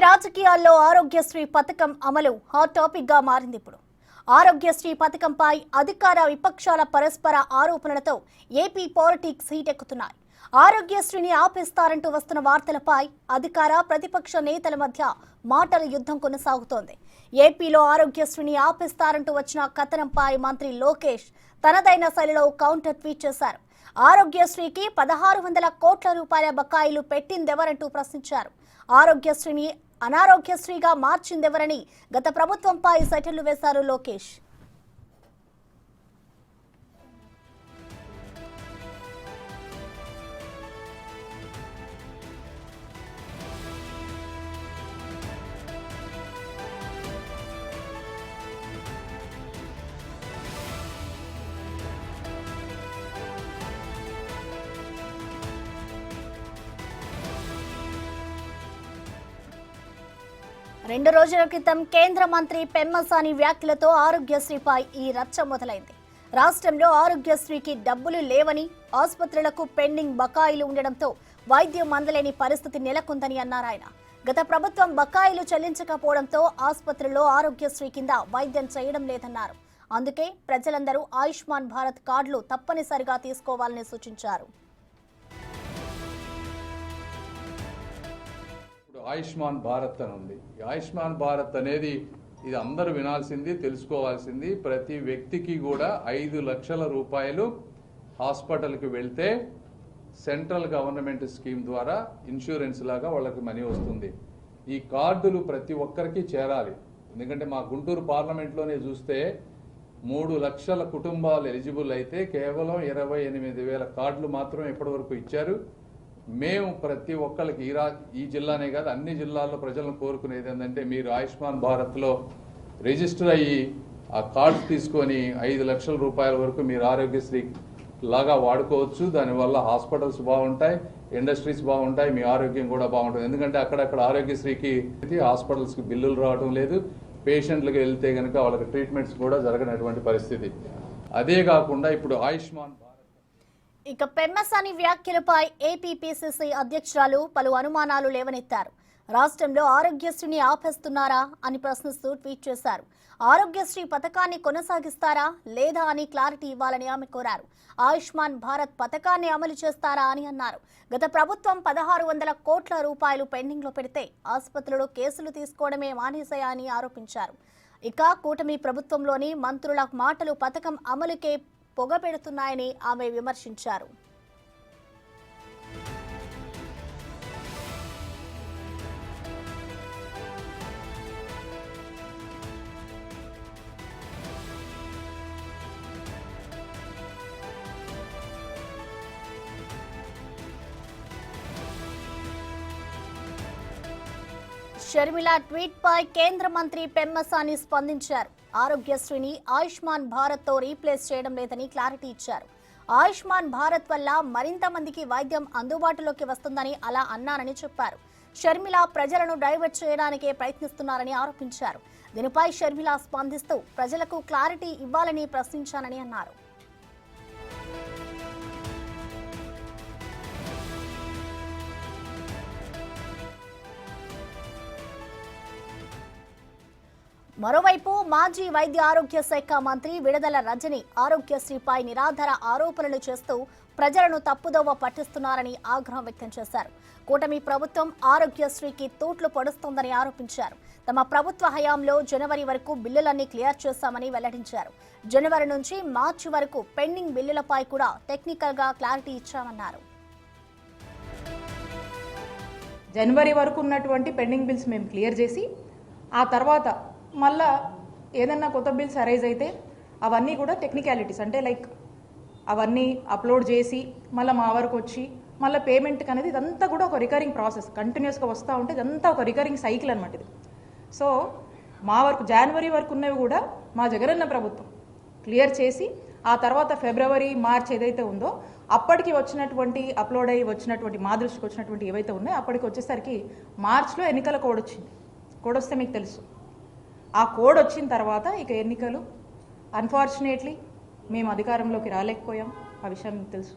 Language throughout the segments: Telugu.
రాజకీయాల్లో ఆరోగ్యశ్రీ పథకం అమలు హాట్ టాపిక్ గా మారింది. ఇప్పుడు ఆరోగ్యశ్రీ పథకంపై అధికార విపక్షాల పరస్పర ఆరోపణలతో ఏపీ పాలిటిక్స్ హీటెక్కుతున్నాయి. ఆరోగ్యశ్రీని ఆపేస్తారంటూ వస్తున్న వార్తలపై అధికార ప్రతిపక్ష నేతల మధ్య మాటల యుద్ధం కొనసాగుతోంది. ఏపీలో ఆరోగ్యశ్రీని ఆపేస్తారంటూ వచ్చిన కథనంపై మంత్రి లోకేష్ తనదైన శైలిలో కౌంటర్ ట్వీట్ చేశారు. ఆరోగ్యశ్రీకి 1600 కోట్ల రూపాయల బకాయిలు పెట్టిందెవరంటూ ప్రశ్నించారు. ఆరోగ్యశ్రీని అనారోగ్యశ్రీగా మార్చిందెవరని గత ప్రభుత్వంపై సెటిల్లు వేశారు లోకేష్. రెండు రోజుల క్రితం కేంద్ర మంత్రి పెమ్మసాని వ్యాఖ్యలతో ఆరోగ్యశ్రీపై ఈ రచ్చ మొదలైంది. రాష్ట్రంలో ఆరోగ్యశ్రీకి డబ్బులు లేవని, ఆసుపత్రులకు పెండింగ్ బకాయిలు ఉండడంతో వైద్యం అందలేని పరిస్థితి నెలకొందని అన్నారు ఆయన. గత ప్రభుత్వం బకాయిలు చెల్లించకపోవడంతో ఆసుపత్రుల్లో ఆరోగ్యశ్రీ కింద వైద్యం చేయడం లేదన్నారు. అందుకే ప్రజలందరూ ఆయుష్మాన్ భారత్ కార్డులు తప్పనిసరిగా తీసుకోవాలని సూచించారు. ఆయుష్మాన్ భారత్ అని ఉంది. ఆయుష్మాన్ భారత్ అనేది ఇది అందరూ వినాల్సింది, తెలుసుకోవాల్సింది. ప్రతి వ్యక్తికి కూడా 5 లక్షల రూపాయలు హాస్పిటల్కి వెళ్తే సెంట్రల్ గవర్నమెంట్ స్కీమ్ ద్వారా ఇన్సూరెన్స్ లాగా వాళ్ళకి మనీ వస్తుంది. ఈ కార్డులు ప్రతి ఒక్కరికి చేరాలి. ఎందుకంటే మా గుంటూరు పార్లమెంట్లోనే చూస్తే 3 లక్షల కుటుంబాలు ఎలిజిబుల్ అయితే కేవలం 28,000 కార్డులు మాత్రం ఇప్పటివరకు ఇచ్చారు. మేము ప్రతి ఒక్కరికి ఈ జిల్లానే కాదు అన్ని జిల్లాల్లో ప్రజలను కోరుకునేది ఏంటంటే మీరు ఆయుష్మాన్ భారత్లో రిజిస్టర్ అయ్యి ఆ కార్డు తీసుకొని 5 లక్షల రూపాయల వరకు మీరు ఆరోగ్యశ్రీ లాగా వాడుకోవచ్చు. దానివల్ల హాస్పిటల్స్ బాగుంటాయి, ఇండస్ట్రీస్ బాగుంటాయి, మీ ఆరోగ్యం కూడా బాగుంటుంది. ఎందుకంటే అక్కడక్కడ ఆరోగ్యశ్రీకి హాస్పిటల్స్కి బిల్లులు రావడం లేదు, పేషెంట్లకు వెళ్తే కనుక వాళ్ళకి ట్రీట్మెంట్స్ కూడా జరగనటువంటి పరిస్థితి. అదే కాకుండా ఇప్పుడు ఆయుష్మాన్ ఇక పెమ్మసాని వ్యాఖ్యలపై ఏపీపీసీసీ అధ్యక్షురాలు పలు అనుమానాలు లేవనెత్తారు. రాష్ట్రంలో ఆరోగ్యశ్రీని ఆపేస్తున్నారా అని ప్రశ్నిస్తూ ట్వీట్ చేశారు. ఆరోగ్యశ్రీ పథకాన్ని కొనసాగిస్తారా లేదా అని క్లారిటీ ఇవ్వాలని ఆమె కోరారు. ఆయుష్మాన్ భారత్ పథకాన్ని అమలు చేస్తారా అని అన్నారు. గత ప్రభుత్వం 1600 కోట్ల రూపాయలు పెండింగ్ లో పెడితే ఆసుపత్రులు కేసులు తీసుకోవడమే మానేశాయని ఆరోపించారు. ఇక కూటమి ప్రభుత్వంలోని మంత్రుల మాటలు పథకం అమలుకే పొగపెడుతున్నాయని ఆమె విమర్శించారు. షర్మిల ట్వీట్ పై కేంద్ర మంత్రి పెమ్మసాని స్పందించారు. ఆరోగ్యశ్రీని ఆయుష్మాన్ భారత్ తో రీప్లేస్ చేయడం లేదని క్లారిటీ ఇచ్చారు. ఆయుష్మాన్ భారత్ వల్ల మరింత మందికి వైద్యం అందుబాటులోకి వస్తుందని అలా అన్నానని చెప్పారు. షర్మిల ప్రజలను డైవర్ట్ చేయడానికే ప్రయత్నిస్తున్నారని ఆరోపించారు. దీనిపై షర్మిల స్పందిస్తూ ప్రజలకు క్లారిటీ ఇవ్వాలని ప్రశ్నించానని అన్నారు. మరోవైపు మాజీ వైద్య ఆరోగ్య శాఖ మంత్రి విడదల రజని ఆరోగ్యశ్రీపై నిరాధార ఆరోపణలు చేస్తూ ప్రజలను తప్పుదోవ పట్టిస్తున్నారని ఆగ్రహం వ్యక్తం చేశారు. కూటమి ప్రభుత్వం ఆరోగ్యశ్రీకి తూట్లు పొడుస్తోందని ఆరోపించారు. తమ ప్రభుత్వ హయాంలో జనవరి వరకు బిల్లులన్నీ క్లియర్ చేశామని వెల్లడించారు. జనవరి నుంచి మార్చి వరకు పెండింగ్ బిల్లులపై కూడా టెక్నికల్ గా క్లారిటీ ఇచ్చామన్నారు. జనవరి వరకు ఉన్నటువంటి పెండింగ్ బిల్స్ మేము క్లియర్ చేసి ఆ తర్వాత మళ్ళా ఏదన్నా కొత్త బిల్స్ అరైజ్ అయితే అవన్నీ కూడా టెక్నికాలిటీస్ అంటే లైక్ అవన్నీ అప్లోడ్ చేసి మళ్ళీ మా వరకు వచ్చి మళ్ళీ పేమెంట్కి అనేది ఇదంతా కూడా ఒక రికరింగ్ ప్రాసెస్ కంటిన్యూస్గా వస్తూ ఉంటే ఇదంతా ఒక రికరింగ్ సైకిల్ అనమాట ఇది. సో మా వరకు జనవరి వరకు ఉన్నవి కూడా మా జగనన్న ప్రభుత్వం క్లియర్ చేసి ఆ తర్వాత ఫిబ్రవరి మార్చ్ ఏదైతే ఉందో అప్పటికి వచ్చినటువంటి అప్లోడ్ అయ్యి వచ్చినటువంటి మా దృష్టికి వచ్చినటువంటి ఏవైతే ఉన్నాయో అప్పటికి వచ్చేసరికి మార్చ్లో ఎన్నికల కోడ్ వచ్చింది. కోడ్ వస్తే మీకు తెలుసు. ఆ కోడ్ వచ్చిన తర్వాత ఇక ఎన్నికలు అన్ఫార్చునేట్లీ మేము అధికారంలోకి రాలేకపోయాం, ఆ విషయం మీకు తెలుసు.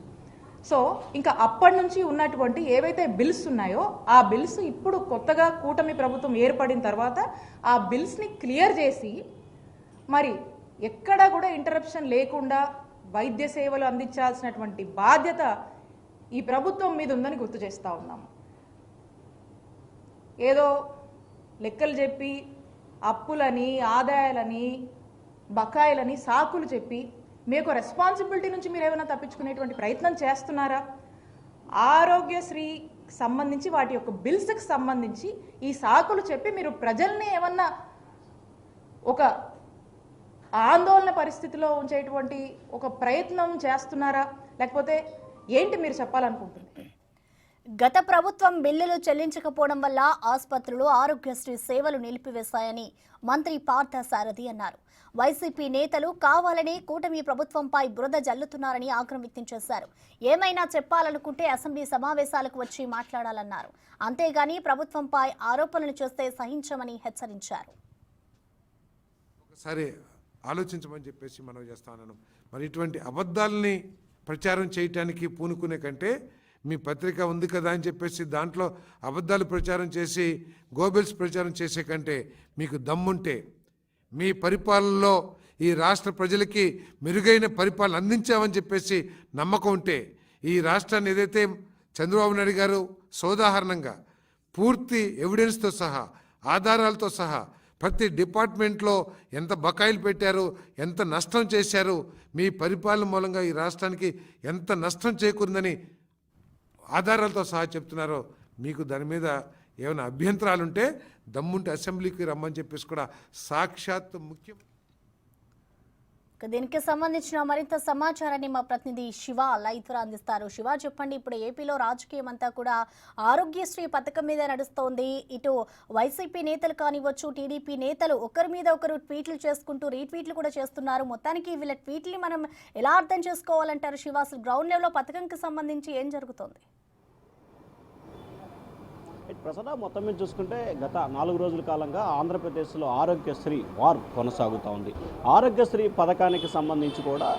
సో ఇంకా అప్పటి నుంచి ఉన్నటువంటి ఏవైతే బిల్స్ ఉన్నాయో ఆ బిల్స్ ఇప్పుడు కొత్తగా కూటమి ప్రభుత్వం ఏర్పడిన తర్వాత ఆ బిల్స్ని క్లియర్ చేసి మరి ఎక్కడా కూడా ఇంటరప్షన్ లేకుండా వైద్య సేవలు అందించాల్సినటువంటి బాధ్యత ఈ ప్రభుత్వం మీద ఉందని గుర్తు చేస్తూ ఉన్నాము. ఏదో లెక్కలు చెప్పి అప్పులని ఆదాయాలని బకాయిలని సాకులు చెప్పి మీకు రెస్పాన్సిబిలిటీ నుంచి మీరు ఏమైనా తప్పించుకునేటువంటి ప్రయత్నం చేస్తున్నారా? ఆరోగ్యశ్రీ సంబంధించి వాటి యొక్క బిల్స్కి సంబంధించి ఈ సాకులు చెప్పి మీరు ప్రజల్ని ఏమన్నా ఒక ఆందోళన పరిస్థితిలో ఉంచేటువంటి ఒక ప్రయత్నం చేస్తున్నారా, లేకపోతే ఏంటి మీరు చెప్పాలనుకుంటున్నారు? గత ప్రభుత్వం బిల్లులు చెల్లించకపోవడం వల్ల ఆసుపత్రులు ఆరోగ్యశ్రీ సేవలు నిలిపివేశాయని మంత్రి పార్థసారథి అన్నారు. వైసీపీ నేతలు కావాలని కూటమి ప్రభుత్వంపై బురద జల్లుతున్నారని ఆగ్రహం వ్యక్తం చేశారు. ఏమైనా చెప్పాలనుకుంటే అసెంబ్లీ సమావేశాలకు వచ్చి మాట్లాడాలన్నారు. అంతేగాని ప్రభుత్వంపై ఆరోపణలు చేస్తే సహించమని హెచ్చరించారు. ఒకసారి ఆలోచించమని చెప్పేసి మనం చేస్తా ఉన్నాను. మరి ఇటువంటి అబద్ధాలని ప్రచారం చేయటానికి పూనుకునే కంటే మీ పత్రిక ఉంది కదా అని చెప్పేసి దాంట్లో అబద్ధాలు ప్రచారం చేసి గోబెల్స్ ప్రచారం చేసే కంటే మీకు దమ్ముంటే మీ పరిపాలనలో ఈ రాష్ట్ర ప్రజలకి మెరుగైన పరిపాలన అందించామని చెప్పేసి నమ్మకం ఉంటే ఈ రాష్ట్రాన్ని ఏదైతే చంద్రబాబు నాయుడు గారు సోదాహరణంగా పూర్తి ఎవిడెన్స్తో సహా ఆధారాలతో సహా ప్రతి డిపార్ట్మెంట్లో ఎంత బకాయిలు పెట్టారు, ఎంత నష్టం చేశారు, మీ పరిపాలన మూలంగా ఈ రాష్ట్రానికి ఎంత నష్టం చేకూరిందని ఆధారాలతో సహా చెప్తున్నారో మీకు దాని మీద ఏమైనా అభ్యంతరాలుంటే దమ్ముంటే అసెంబ్లీకి రమ్మని చెప్పేసి కూడా సాక్షాత్ ముఖ్యం. దీనికి సంబంధించిన మరింత సమాచారాన్ని మా ప్రతినిధి శివ లైవ్ ద్వారా అందిస్తారు. శివ, చెప్పండి, ఇప్పుడు ఏపీలో రాజకీయం అంతా కూడా ఆరోగ్యశ్రీ పథకం మీద నడుస్తోంది. ఇటు వైసీపీ నేతలు కానివచ్చు, టీడీపీ నేతలు ఒకరి మీద ఒకరు ట్వీట్లు చేసుకుంటూ రీట్వీట్లు కూడా చేస్తున్నారు. మొత్తానికి వీళ్ళ ట్వీట్ని మనం ఎలా అర్థం చేసుకోవాలంటారు శివ? అసలు గ్రౌండ్ లెవెల్లో పథకంకి సంబంధించి ఏం జరుగుతోంది? ప్రసన్న, మొత్తం మీద చూసుకుంటే గత 4 రోజుల కాలంగా ఆంధ్రప్రదేశ్లో ఆరోగ్యశ్రీ వార్ కొనసాగుతూ ఉంది. ఆరోగ్యశ్రీ పథకానికి సంబంధించి కూడా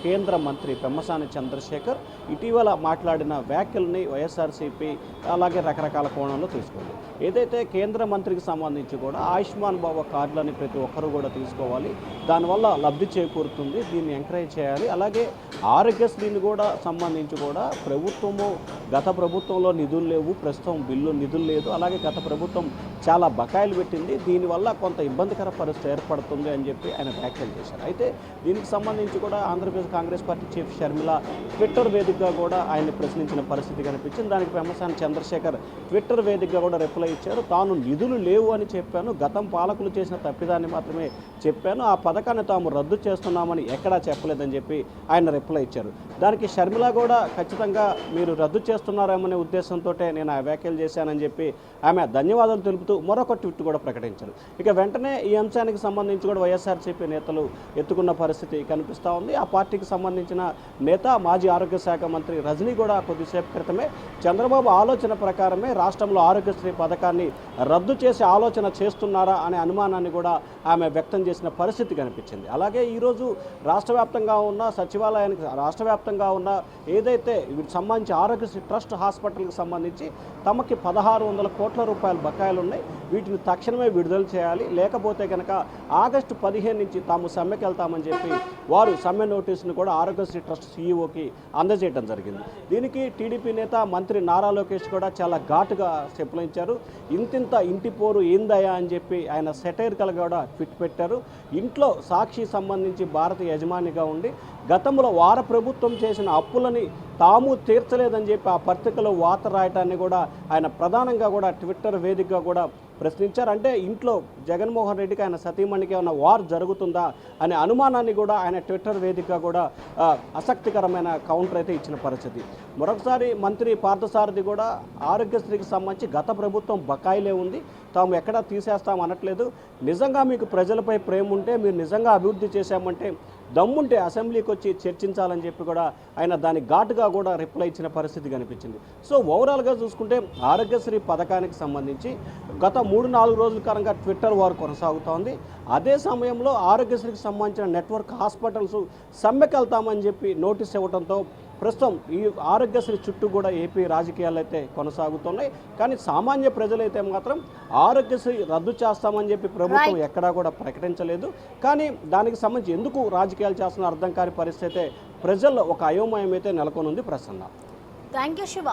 కేంద్ర మంత్రి పెమ్మసాని చంద్రశేఖర్ ఇటీవల మాట్లాడిన వ్యాఖ్యల్ని వైఎస్ఆర్సీపీ అలాగే రకరకాల కోణంలో తీసుకుంది. ఏదైతే కేంద్ర మంత్రికి సంబంధించి కూడా ఆయుష్మాన్ భవ కార్డులని ప్రతి ఒక్కరూ కూడా తీసుకోవాలి, దానివల్ల లబ్ధి చేకూరుతుంది, దీన్ని ఎంకరేజ్ చేయాలి. అలాగే ఆరోగ్యశ్రీని కూడా సంబంధించి కూడా గత ప్రభుత్వంలో నిధులు లేవు, ప్రస్తుతం నిధులు లేదు, అలాగే గత ప్రభుత్వం చాలా బకాయిలు పెట్టింది, దీనివల్ల కొంత ఇబ్బందికర పరిస్థితి ఏర్పడుతుంది అని చెప్పి ఆయన వ్యాఖ్యలు చేశారు. అయితే దీనికి సంబంధించి కూడా Andhra Pradesh Congress party chief Sharmila Twitter వేదికగా కూడా ఆయన్ని ప్రశ్నించిన పరిస్థితి కనిపించింది. దానికి పెమ్మసాని చంద్రశేఖర్ ట్విట్టర్ వేదికగా కూడా రిప్లై ఇచ్చారు. తాను నిధులు లేవు అని చెప్పాను, గతం పాలకులు చేసిన తప్పిదాన్ని మాత్రమే చెప్పాను, ఆ పథకాన్ని తాము రద్దు చేస్తున్నామని ఎక్కడా చెప్పలేదని చెప్పి ఆయన రిప్లై ఇచ్చారు. దానికి షర్మిల కూడా ఖచ్చితంగా మీరు రద్దు చేస్తున్నారేమనే ఉద్దేశంతో నేను ఆ వ్యాఖ్యలు చేశానని చెప్పి ఆమె ధన్యవాదాలు తెలుపుతూ మరొక ట్వీట్ కూడా ప్రకటించారు. ఇక వెంటనే ఈ అంశానికి సంబంధించి కూడా వైఎస్ఆర్సీపీ నేతలు ఎత్తుకున్న పరిస్థితి కనిపిస్తూ ఉంది. ఆ పార్టీకి సంబంధించిన నేత మాజీ ఆరోగ్య శాఖ మంత్రి రజనీ కూడా కొద్దిసేపు క్రితమే చంద్రబాబు ఆలోచన ప్రకారమే రాష్ట్రంలో ఆరోగ్యశ్రీ పథకాన్ని రద్దు చేసే ఆలోచన చేస్తున్నారా అనే అనుమానాన్ని కూడా ఆమె వ్యక్తం చేసిన పరిస్థితి కనిపించింది. అలాగే ఈరోజు రాష్ట్ర వ్యాప్తంగా ఉన్న సచివాలయానికి ఏదైతే వీటికి సంబంధించి ఆరోగ్యశ్రీ ట్రస్ట్ హాస్పిటల్కి సంబంధించి తమకి 1600 కోట్ల రూపాయల బకాయిలు ఉన్నాయి, వీటిని తక్షణమే విడుదల చేయాలి, లేకపోతే కనుక ఆగస్టు 15 నుంచి తాము సమ్మెకి వెళ్తామని చెప్పి వారు సమ్మె నోటీసును కూడా ఆరోగ్యశ్రీ ట్రస్ట్ సీఈఓకి అందజేయడం జరిగింది. దీనికి టీడీపీ నేత మంత్రి నారా లోకేష్ కూడా చాలా ఘాటుగా చెప్పలించారు. ఇంటి పోరు ఏందయ్యా అని చెప్పి ఆయన సెటైరికల్గా కూడా ట్వీట్ పెట్టారు. ఇంట్లో సాక్షి సంబంధించి భారత యజమానిగా ఉండి గతంలో వార ప్రభుత్వం చేసిన అప్పులని తాము తీర్చలేదని చెప్పి ఆ పత్రికలో వార్త రాయటాన్ని కూడా ఆయన ప్రధానంగా కూడా ట్విట్టర్ వేదికగా కూడా ప్రశ్నించారు. అంటే ఇంట్లో జగన్మోహన్ రెడ్డికి ఆయన సతీమణికి ఏమైనా వార్ జరుగుతుందా అనే అనుమానాన్ని కూడా ఆయన ట్విట్టర్ వేదికగా కూడా ఆసక్తికరమైన కౌంటర్ అయితే ఇచ్చిన పరిస్థితి. మరొకసారి మంత్రి పార్థసారథి కూడా ఆరోగ్యశ్రీకి సంబంధించి గత ప్రభుత్వం బకాయిలే ఉంది, తాము ఎక్కడా తీసేస్తాం అనట్లేదు, నిజంగా మీకు ప్రజలపై ప్రేమ ఉంటే, మీరు నిజంగా అభివృద్ధి చేశామంటే దమ్ముంటే అసెంబ్లీకి వచ్చి చర్చించాలని చెప్పి కూడా ఆయన దాని ఘాటుగా కూడా రిప్లై ఇచ్చిన పరిస్థితి కనిపించింది. సో ఓవరాల్గా చూసుకుంటే ఆరోగ్యశ్రీ పథకానికి సంబంధించి గత 3-4 రోజుల కాలంగా ట్విట్టర్ వార్ కొనసాగుతోంది. అదే సమయంలో ఆరోగ్యశ్రీకి సంబంధించిన నెట్వర్క్ హాస్పిటల్స్ సమ్మెకి వెళ్తామని చెప్పి నోటీస్ ఇవ్వడంతో ప్రస్తుతం ఈ ఆరోగ్యశ్రీ చుట్టూ కూడా ఏపీ రాజకీయాలు అయితే కొనసాగుతున్నాయి. కానీ సామాన్య ప్రజలైతే మాత్రం ఆరోగ్యశ్రీ రద్దు చేస్తామని చెప్పి ప్రభుత్వం ఎక్కడా కూడా ప్రకటించలేదు. కానీ దానికి సంబంధించి ఎందుకు రాజకీయాలు చేస్తున్న అర్థం కాని పరిస్థితి అయితే ప్రజల్లో ఒక అయోమయం అయితే నెలకొనుంది. ప్రసన్న. Thank you Shiva.